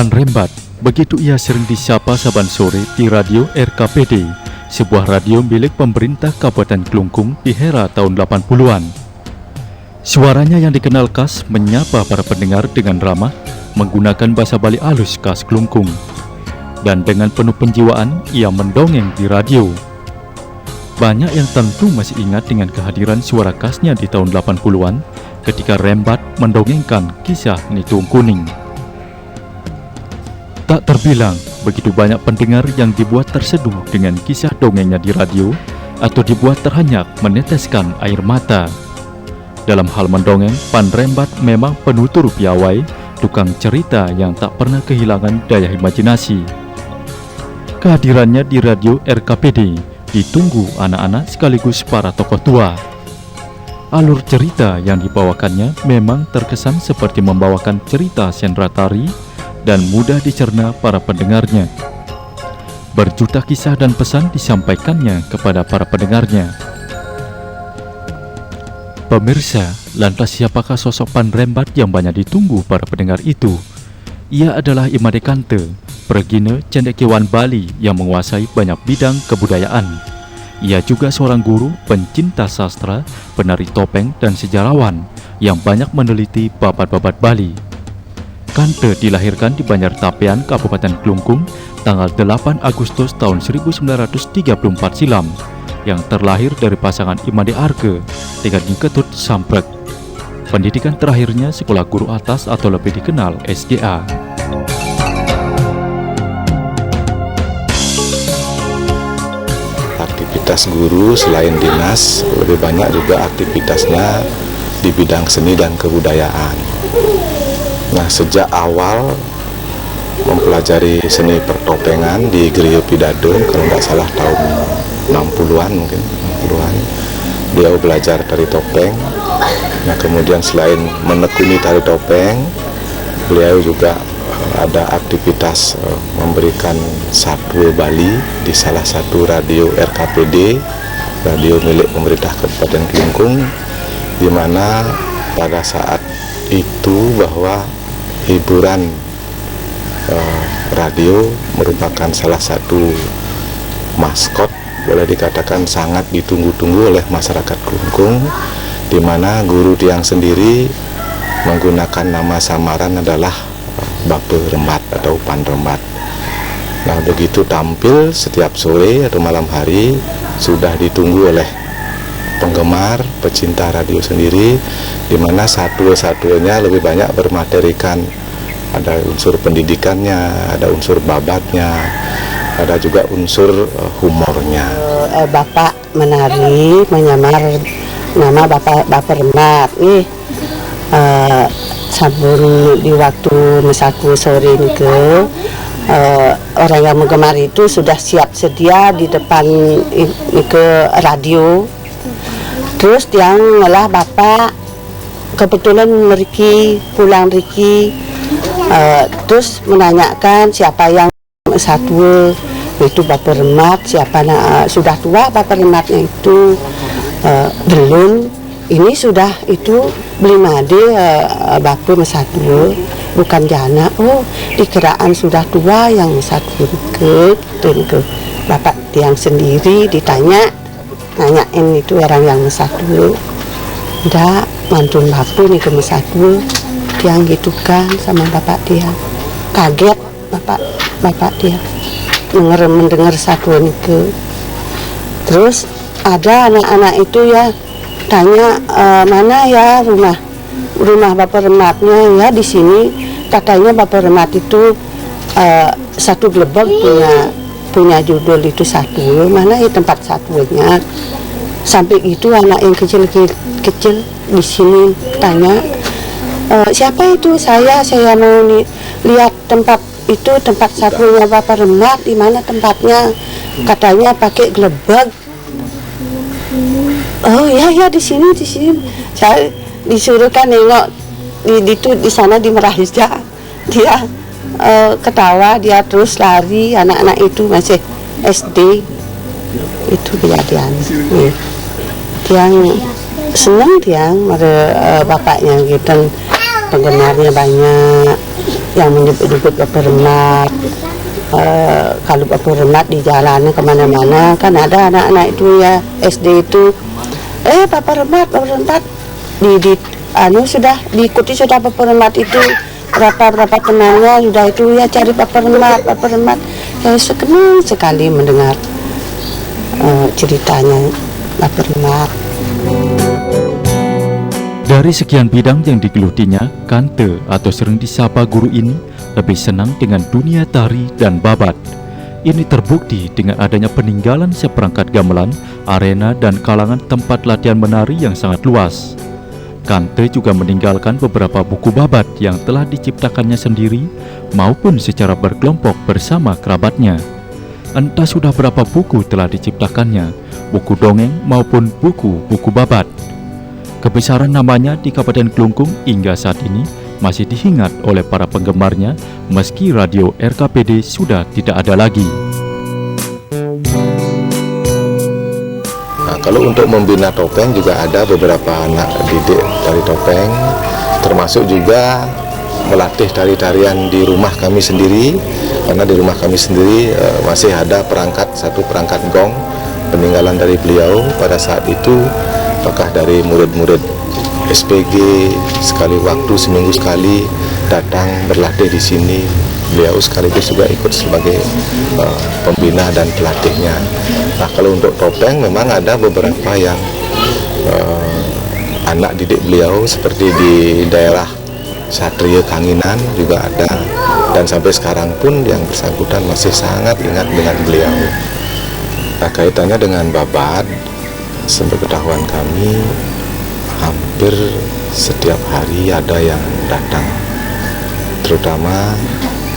Rembat, begitu ia sering disapa saban sore di radio RKPD, sebuah radio milik pemerintah Kabupaten Klungkung di era tahun 80-an. Suaranya yang dikenal khas menyapa para pendengar dengan ramah, menggunakan bahasa Bali halus khas Klungkung. Dan dengan penuh penjiwaan, ia mendongeng di radio. Banyak yang tentu masih ingat dengan kehadiran suara khasnya di tahun 80-an ketika Rembat mendongengkan kisah Nitung Kuning. Tak terbilang, begitu banyak pendengar yang dibuat terseduh dengan kisah dongengnya di radio atau dibuat terhenyak meneteskan air mata. Dalam hal mendongeng, Pan Rembat memang penutur piawai, tukang cerita yang tak pernah kehilangan daya imajinasi. Kehadirannya di radio RKPD ditunggu anak-anak sekaligus para tokoh tua. Alur cerita yang dibawakannya memang terkesan seperti membawakan cerita sendra tari dan mudah dicerna para pendengarnya. Berjuta kisah dan pesan disampaikannya kepada para pendengarnya. Pemirsa, lantas siapakah sosok Pan Rembat yang banyak ditunggu para pendengar itu? Ia adalah Imade Kante, Pregine Cendekiawan Bali yang menguasai banyak bidang kebudayaan. Ia juga seorang guru, pencinta sastra, penari topeng, dan sejarawan yang banyak meneliti babat-babat Bali. Kante dilahirkan di Banjartapean, Kabupaten Klungkung, tanggal 8 Agustus tahun 1934 silam, yang terlahir dari pasangan Imade Arke dengan Ketut Samprek. Pendidikan terakhirnya sekolah guru atas atau lebih dikenal SGA. Aktivitas guru selain dinas, lebih banyak juga aktivitasnya di bidang seni dan kebudayaan. Nah, sejak awal mempelajari seni pertopengan di Griyo Pidadung, kalau nggak salah tahun 60-an mungkin, 60-an, beliau belajar tari topeng. Nah, kemudian selain menekuni tari topeng, beliau juga ada aktivitas memberikan satwa Bali di salah satu radio RKPD, radio milik pemerintah Kabupaten Klungkung, di mana pada saat itu bahwa hiburan radio merupakan salah satu maskot, boleh dikatakan sangat ditunggu-tunggu oleh masyarakat Klungkung, di mana guru Tiang sendiri menggunakan nama samaran adalah Bape Rembat atau Pan Rembat. Nah, begitu tampil setiap sore atau malam hari sudah ditunggu oleh penggemar, pecinta radio sendiri, di mana satu-satunya lebih banyak bermaterikan. Ada unsur pendidikannya, ada unsur babatnya, ada juga unsur humornya. Bapak menari menyamar nama Bapak Rembat. Sabun di waktu mesaku sore ini orang yang menggemar itu sudah siap sedia di depan ke radio. Terus yang ngalah bapak kebetulan pulang Riki, terus menanyakan siapa yang satu itu Bapak Rembat, siapa sudah tua Bapak Rembatnya itu belum. Ini sudah itu beli made Bapak satu bukan jana. Oh, di keraan sudah tua yang satu ke Bapak Tiang sendiri nanyain itu orang yang satu. Udah mantun Bapak nih ke satu. Tiang gitu kan sama Bapak Tiang. Kaget Bapak Tiang mendengar satu ini ke. Terus ada anak-anak itu ya tanya mana ya rumah Bapak Rembatnya ya di sini. Katanya Bapak Rembat itu satu gelebak punya judul itu satu. Mana ya tempat satunya? Sampai itu anak yang kecil di sini tanya siapa itu? Saya mau lihat tempat itu, tempat satunya Bapak Rembat di mana tempatnya? Katanya pakai gelebak. Oh ya di sini. Saya disuruh kan nengok di sana di Merahija. Dia ketawa, dia terus lari. Anak-anak itu masih SD. Itu kejadian. Tiang senang bapaknya gitu, penggemarnya banyak. yang menyebut-nyebut Bapak Remat. Kalau Bapak Remat di jalanan kemana-mana kan ada anak-anak itu ya SD itu, Bapak Remat sudah diikuti sudah Bapak Remat itu berapa temannya sudah itu ya cari Bapak Remat. Saya senang sekali mendengar ceritanya Bapak Remat. Dari sekian bidang yang digelutinya, Kante atau sering disapa guru ini lebih senang dengan dunia tari dan babat. Ini terbukti dengan adanya peninggalan seperangkat gamelan, arena, dan kalangan tempat latihan menari yang sangat luas. Kante juga meninggalkan beberapa buku babat yang telah diciptakannya sendiri maupun secara berkelompok bersama kerabatnya. Entah sudah berapa buku telah diciptakannya, buku dongeng maupun buku-buku babat. Kebesaran namanya di Kabupaten Klungkung hingga saat ini masih diingat oleh para penggemarnya meski radio RKPD sudah tidak ada lagi. Nah, kalau untuk membina topeng juga ada beberapa anak didik tari topeng, termasuk juga melatih tari-tarian di rumah kami sendiri, karena di rumah kami sendiri masih ada satu perangkat gong peninggalan dari beliau pada saat itu. Apakah dari murid-murid SPG sekali waktu seminggu sekali datang berlatih di sini. Beliau sekaligus juga ikut sebagai pembina dan pelatihnya. Nah, kalau untuk topeng memang ada beberapa yang anak didik beliau seperti di daerah Satria Kanginan juga ada, dan sampai sekarang pun yang bersangkutan masih sangat ingat dengan beliau. Nah, kaitannya dengan babat, sepengetahuan kami hampir setiap hari ada yang datang, terutama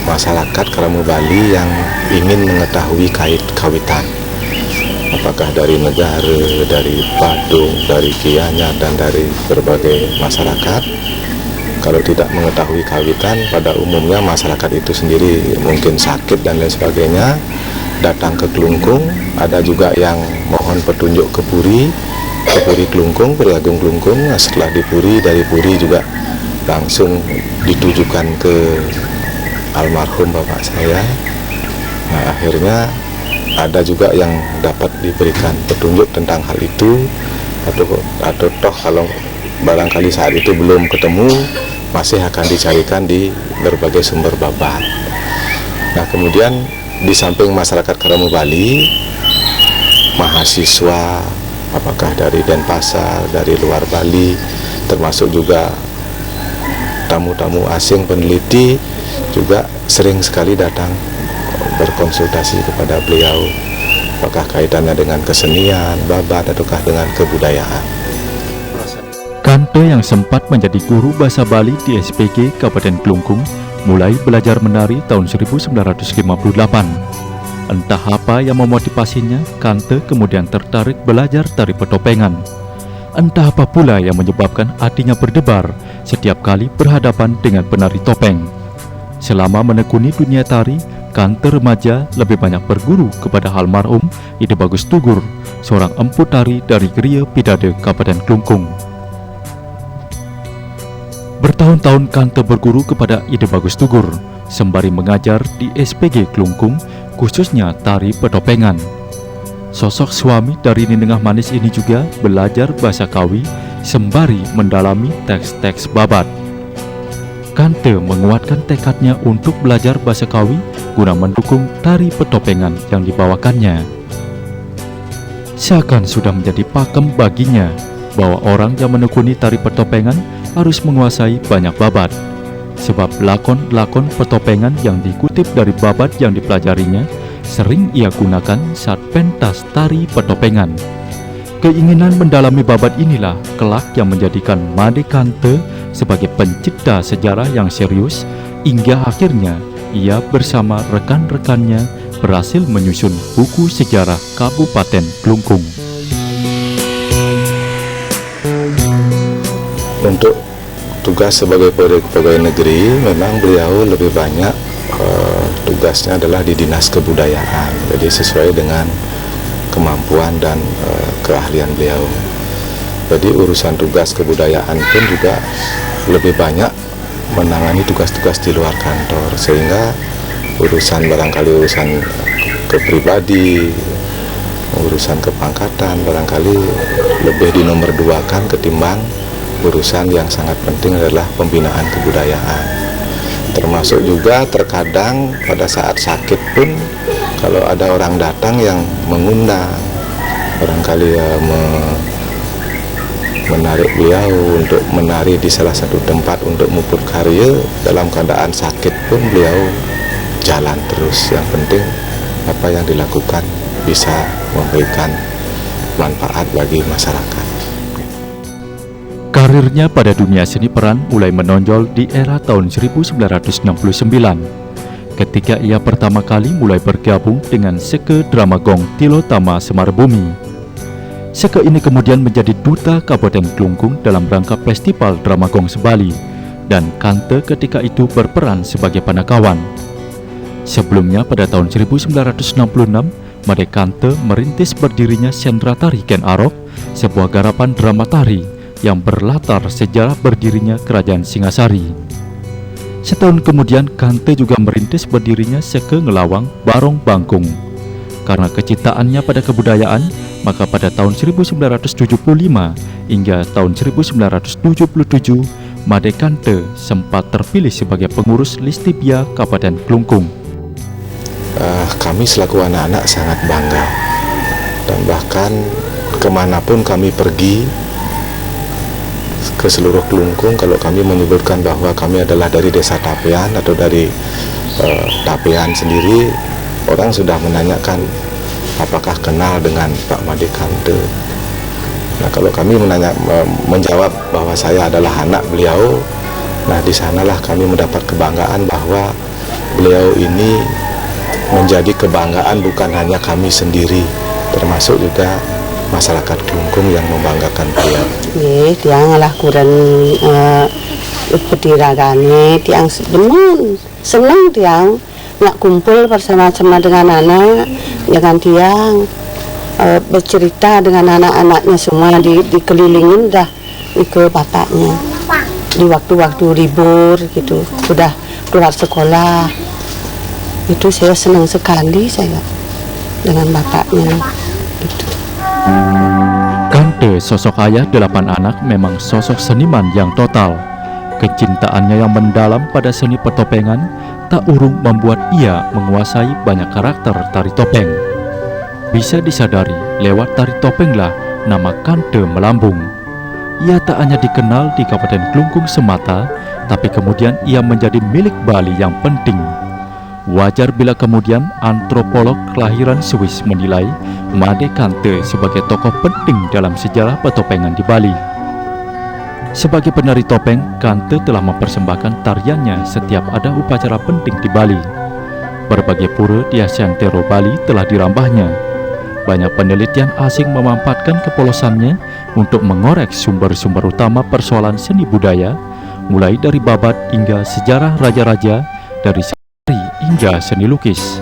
masyarakat Karamu Bali yang ingin mengetahui kawitan, apakah dari negara, dari Badung, dari Gianyar, dan dari berbagai masyarakat. Kalau tidak mengetahui kawitan, pada umumnya masyarakat itu sendiri mungkin sakit dan lain sebagainya, datang ke Klungkung. Ada juga yang mohon petunjuk ke Puri Klungkung, Puri Agung Klungkung. Nah, setelah dari Puri juga langsung ditujukan ke almarhum bapak saya. Nah, akhirnya ada juga yang dapat diberikan petunjuk tentang hal itu, atau toh kalau barangkali saat itu belum ketemu, masih akan dicarikan di berbagai sumber babat. Nah, kemudian di samping masyarakat Karamu Bali, mahasiswa, apakah dari Denpasar, dari luar Bali, termasuk juga tamu-tamu asing peneliti juga sering sekali datang berkonsultasi kepada beliau, apakah kaitannya dengan kesenian, babat, ataukah dengan kebudayaan. Kante yang sempat menjadi guru bahasa Bali di SPG Kabupaten Klungkung mulai belajar menari tahun 1958. Entah apa yang memotivasinya, Kante kemudian tertarik belajar tari petopengan. Entah apa pula yang menyebabkan hatinya berdebar setiap kali berhadapan dengan penari topeng. Selama menekuni dunia tari, Kante remaja lebih banyak berguru kepada almarhum Ide Bagus Tugur, seorang empu tari dari Geria Pidade, Kabupaten Klungkung. Bertahun-tahun Kante berguru kepada Ide Bagus Tugur, sembari mengajar di SPG Klungkung, khususnya tari petopengan. Sosok suami dari Ninengah Manis ini juga belajar bahasa Kawi, sembari mendalami teks-teks babat. Kante menguatkan tekadnya untuk belajar bahasa Kawi guna mendukung tari petopengan yang dibawakannya. Seakan sudah menjadi pakem baginya bahwa orang yang menekuni tari petopengan harus menguasai banyak babat, sebab lakon-lakon petopengan yang dikutip dari babat yang dipelajarinya sering ia gunakan saat pentas tari petopengan. Keinginan mendalami babat inilah kelak yang menjadikan Made Kante sebagai pencipta sejarah yang serius, hingga akhirnya ia bersama rekan-rekannya berhasil menyusun buku sejarah Kabupaten Klungkung. Untuk tugas sebagai pegawai negeri, memang beliau lebih banyak tugasnya adalah di Dinas Kebudayaan, jadi sesuai dengan kemampuan dan keahlian beliau. Jadi urusan tugas kebudayaan pun juga lebih banyak menangani tugas-tugas di luar kantor, sehingga barangkali urusan kepribadi, urusan kepangkatan barangkali lebih di nomor 2-kan ketimbang urusan yang sangat penting adalah pembinaan kebudayaan. Termasuk juga terkadang pada saat sakit pun kalau ada orang datang yang mengundang, barangkali menarik beliau untuk menari di salah satu tempat untuk muput karya, dalam keadaan sakit pun beliau jalan terus. Yang penting apa yang dilakukan bisa memberikan manfaat bagi masyarakat. Karirnya pada dunia seni peran mulai menonjol di era tahun 1969 ketika ia pertama kali mulai bergabung dengan Seke Dramagong Tilotama Semarbumi. Seke ini kemudian menjadi duta Kabupaten Klungkung dalam rangka Festival Dramagong Sebali, dan Kante ketika itu berperan sebagai panakawan. Sebelumnya pada tahun 1966, Made Kante merintis berdirinya Sentra Tari Ken Arok, sebuah garapan drama tari yang berlatar sejarah berdirinya Kerajaan Singasari. Setahun kemudian Kante juga merintis berdirinya Seke Ngelawang Barong Bangkung. Karena kecintaannya pada kebudayaan, maka pada tahun 1975 hingga tahun 1977 Made Kante sempat terpilih sebagai pengurus Listibia Kabupaten Klungkung. Kami selaku anak-anak sangat bangga, dan bahkan kemanapun kami pergi ke seluruh Klungkung, kalau kami menyebutkan bahwa kami adalah dari desa Tapean atau dari Tapean sendiri, orang sudah menanyakan apakah kenal dengan Pak Made Kante. Nah, kalau kami menjawab bahwa saya adalah anak beliau, nah di sanalah kami mendapat kebanggaan bahwa beliau ini menjadi kebanggaan bukan hanya kami sendiri, termasuk juga masyarakat Klungkung yang membanggakan beliau. Tiang lah kurang pediragane, tiang senang tiang nak kumpul bersama-sama dengan anak, dengan tiang bercerita dengan anak-anaknya semua, dikelilingin dah ke bapaknya di waktu-waktu libur gitu, sudah keluar sekolah. Itu saya senang sekali saya dengan bapaknya gitu. Kante, sosok ayah 8 anak, memang sosok seniman yang total. Kecintaannya yang mendalam pada seni pertopengan tak urung membuat ia menguasai banyak karakter tari topeng. Bisa disadari, lewat tari topenglah nama Kante melambung. Ia tak hanya dikenal di Kabupaten Klungkung semata, tapi kemudian ia menjadi milik Bali yang penting. Wajar bila kemudian antropolog kelahiran Swiss menilai Made Kante sebagai tokoh penting dalam sejarah pertopengan di Bali. Sebagai penari topeng, Kante telah mempersembahkan tariannya setiap ada upacara penting di Bali. Berbagai pura di Asiantero Bali telah dirambahnya. Banyak penelitian asing memanfaatkan kepolosannya untuk mengorek sumber-sumber utama persoalan seni budaya, mulai dari babat hingga sejarah raja-raja, dari hingga seni lukis.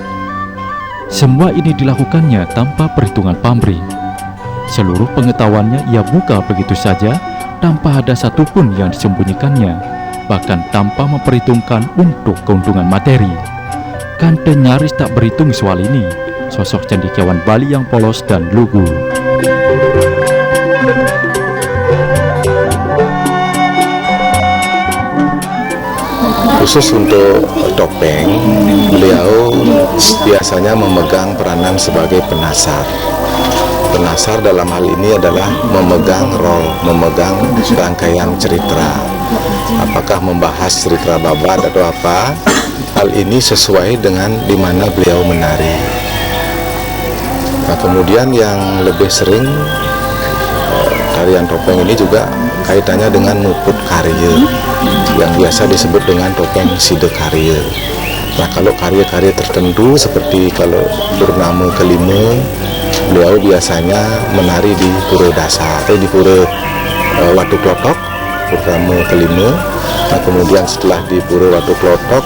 Semua ini dilakukannya tanpa perhitungan pamrih. Seluruh pengetahuannya ia buka begitu saja, tanpa ada satupun yang disembunyikannya, bahkan tanpa memperhitungkan untuk keuntungan materi. Kante nyaris tak berhitung soal ini, sosok cendekiawan Bali yang polos dan lugu. Khusus untuk topeng, beliau biasanya memegang peranan sebagai penasar. Penasar dalam hal ini adalah memegang role, memegang rangkaian cerita. Apakah membahas cerita babat atau apa, hal ini sesuai dengan di mana beliau menari. Nah, kemudian yang lebih sering tarian topeng ini juga kaitannya dengan muput karya, yang biasa disebut dengan topeng side karya. Nah, kalau karya-karya tertentu seperti kalau purnama kelima, beliau biasanya menari di pura dasar atau di pura Watu Klotok, purnama kelima. Nah, kemudian setelah di pura Watu Klotok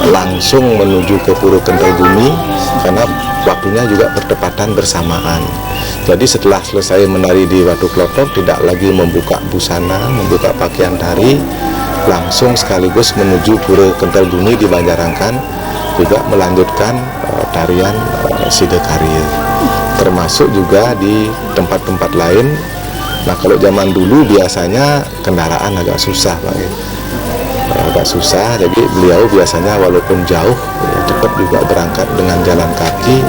langsung menuju ke pura Kental Bumi, karena waktunya juga bertepatan bersamaan. Jadi setelah selesai menari di Watu Klotok, tidak lagi membuka busana, membuka pakaian tari, langsung sekaligus menuju Pura Kental Bumi di Banjarangkan, juga melanjutkan tarian Sidekaria, termasuk juga di tempat-tempat lain. Nah, kalau zaman dulu biasanya kendaraan agak susah, Pak, ya. Agak susah, jadi beliau biasanya walaupun jauh ya, tetap juga berangkat dengan jalan kaki,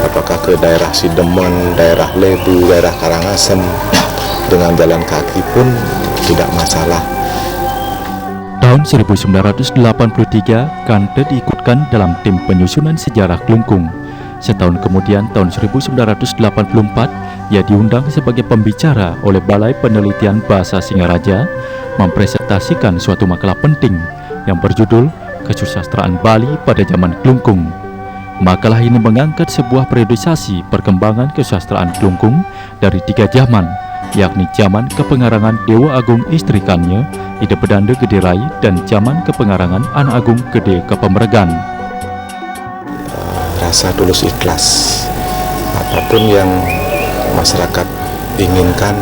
apakah ke daerah Sidemen, daerah Lebu, daerah Karangasem, dengan jalan kaki pun tidak masalah. Tahun 1983, Kante diikutkan dalam tim penyusunan sejarah Klungkung. Setahun kemudian, tahun 1984, ia diundang sebagai pembicara oleh Balai Penelitian Bahasa Singaraja mempresentasikan suatu makalah penting yang berjudul Kesusastraan Bali pada Zaman Klungkung. Makalah ini mengangkat sebuah periodisasi perkembangan kesusastraan Klungkung dari 3 zaman, yakni zaman kepengarangan Dewa Agung Istri Kanya, Ida Pedanda Gede Rai, dan zaman kepengarangan Anak Agung Gede Kepemeregan. Rasa tulus ikhlas, apapun yang masyarakat inginkan,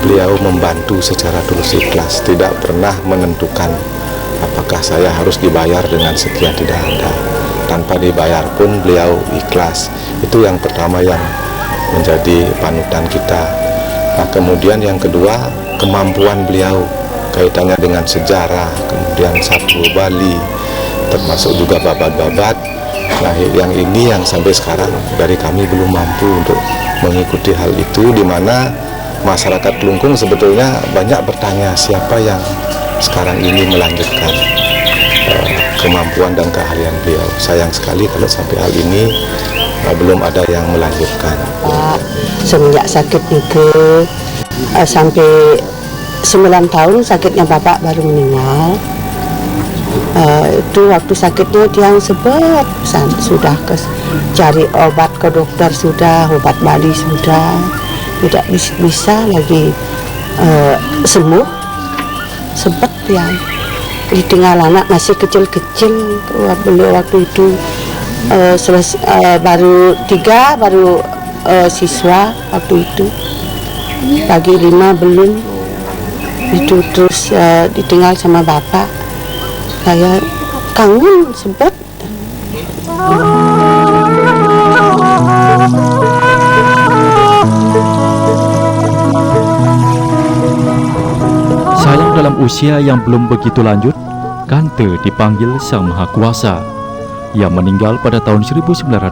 beliau membantu secara tulus ikhlas, tidak pernah menentukan apakah saya harus dibayar dengan sekian, tidak ada. Tanpa dibayar pun beliau ikhlas. Itu yang pertama yang menjadi panutan kita. Nah, kemudian yang kedua, kemampuan beliau kaitannya dengan sejarah, kemudian Satwa Bali, termasuk juga babat-babat. Nah, yang ini yang sampai sekarang dari kami belum mampu untuk mengikuti hal itu, di mana masyarakat Klungkung sebetulnya banyak bertanya siapa yang sekarang ini melanjutkan kemampuan dan keahlian beliau. Sayang sekali kalau sampai hal ini belum ada yang melanjutkan. Semenjak sakit itu sampai 9 tahun sakitnya Bapak baru meninggal. Itu waktu sakitnya dia sebet, sudah cari obat ke dokter, sudah obat Bali sudah tidak bisa lagi sembuh, sebet dia. Ditinggal anak masih kecil-kecil beliau waktu itu, baru 3 baru siswa waktu itu, bagi 5 belum itu. Terus ditinggal sama bapak, saya kangen sebet. Sayang dalam usia yang belum begitu lanjut, Kante dipanggil Sang Maha Kuasa. Ia meninggal pada tahun 1987.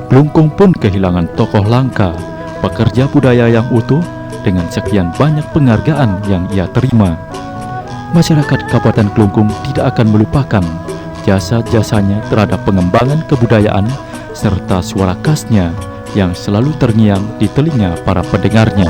Klungkung pun kehilangan tokoh langka, pekerja budaya yang utuh dengan sekian banyak penghargaan yang ia terima. Masyarakat Kabupaten Klungkung tidak akan melupakan jasa-jasanya terhadap pengembangan kebudayaan serta suara khasnya yang selalu terngiang di telinga para pendengarnya.